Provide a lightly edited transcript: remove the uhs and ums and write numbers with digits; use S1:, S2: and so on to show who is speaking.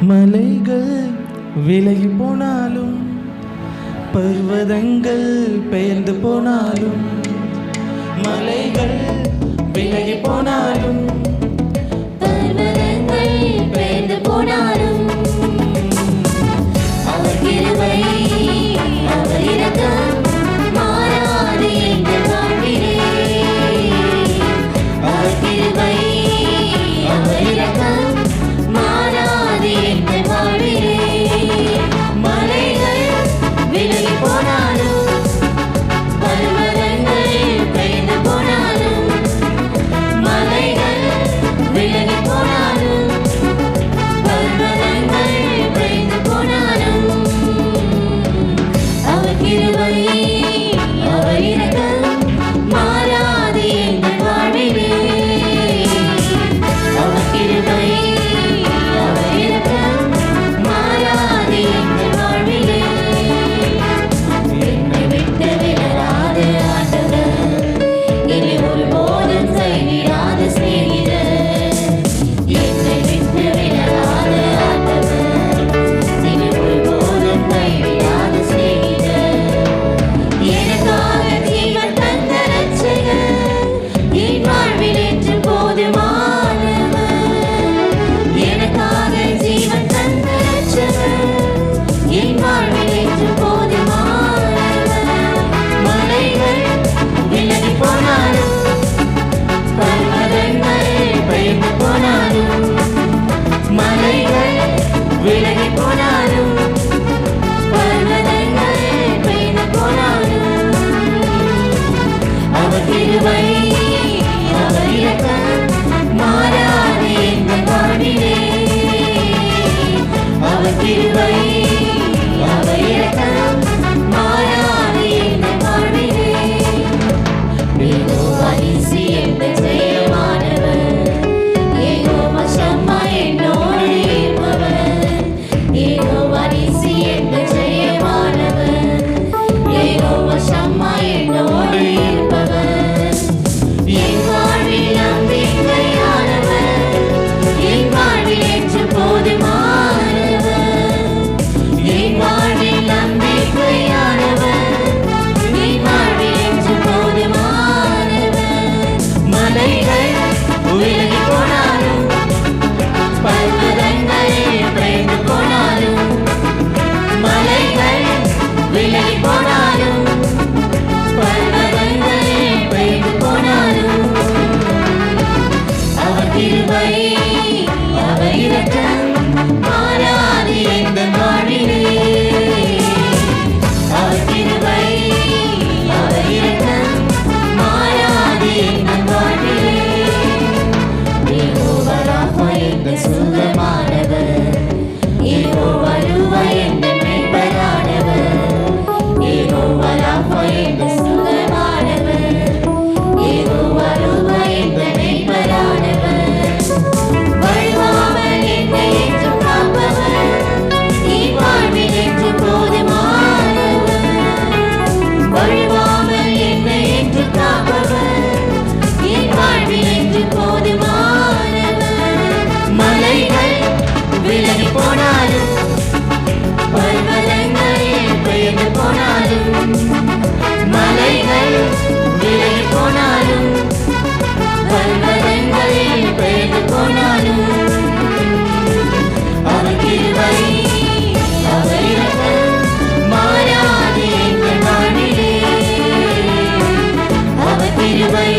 S1: மலைகள் விலகி போனாலும் பர்வதங்கள் பெயர்ந்து போனாலும் மலைகள் விலகி போனாலும்
S2: பர்வதங்கள் பெயர்ந்து போனாலும் அவர் கிருபை அவர் இரக்கம் மாறாது எங்கள் வாழ்விலே. அவர் கிருபை அவர் இரக்கம் மாறாது எங்கள் வாழ்விலே. மலைகள் விலகி போனாலும் பர்வதங்கள் பெயர்ந்து போனாலும் மலைகள் விலகி போனாலும் பர்வதங்கள் பெயர்ந்து போனாலும் அவர் கிருபை அவர் இரக்கம் மாறாது எங்கள் வாழ்விலே. அவர் கிருபை அவர் இரக்கம் மாறாது எங்கள் வாழ்விலே. என்னை விட்டு விலகாத ஆண்டவர், என்னை ஒருபோதும் கைவிடாத சிநேகிதர். என்னை விட்டு விலகாத ஆண்டவர், என்னை ஒருபோதும் கைவிடாத சிநேகிதர். எனக்காக ஜீவன் தந்த இரட்சகர், என் வாழ்வில் என்றும் போதுமானவர். எனக்காக ஜீவன் தந்த இரட்சகர், என் வாழ்வில் என்றும் போதுமானவர். மலைகள் விலகி போனாலும் பர்வதங்கள் பெயர்ந்து போனாலும் மலைகள் விலகி போனாலும் பர்வதங்கள் பெயர்ந்து போனாலும் அவர் கிருபை அவர் இரக்கம் மாறாது எங்கள் வாழ்விலே. அவர் கிருபை அவர் இரக்கம் மாறாது எங்கள் வாழ்விலே. யெகோவா நீசி எங்கள் ஜெயமானவர், யெகோவா ஷம்மா என்னோடு இருப்பவர். யெகோவா நீசி எங்கள் ஜெயமானவர், யெகோவா ஷம்மா என்னோடு இருப்பவர். என் வாழ்வில் நம்பிக்கையானவர், என் வாழ்வில் என்றும் போதுமானவர். என் வாழ்வில் நம்பிக்கையானவர், என் வாழ்வில் என்றும் போதுமானவர். மலைகள் விலகி போனாலும் பர்வதங்கள் பெயர்ந்து போனாலும் மலைகள் விலகி போனாலும் பர்வதங்கள் பெயர்ந்து போனாலும் அவர் கிருபை அவர் இரக்கம் மாறாது எங்கள் வாழ்விலே. அவர் கிருபை அவர் இரக்கம் மாறாது எங்கள் வாழ்விலே. யெகோவா ராஃபா எங்கள் சுகமானவர், யெகோவா ரூவா எங்கள் மீட்பரானவர். யெகோவா ராஃபா எங்கள் சுகமானவர், யெகோவா ரூவா எங்கள் மீட்பரானவர். வழுவாமல் என்னை என்றும் காப்பவர், என் வாழ்வில் என்றும் போதுமானவர். வழுவாமல் என்னை என்றும் காப்பவர், என் வாழ்வில் என்றும் போதுமானவர். மலைகள் விலகி போனாலும் பர்வதங்கள் பெயர்ந்து போனாலும் மலைகள் விலகி போனாலும் பர்வதங்கள் பெயர்ந்து போனாலும் அவர் கிருபை அவர் இரக்கம் மாறாது எங்கள் வாழ்விலே. அவர் கிருபை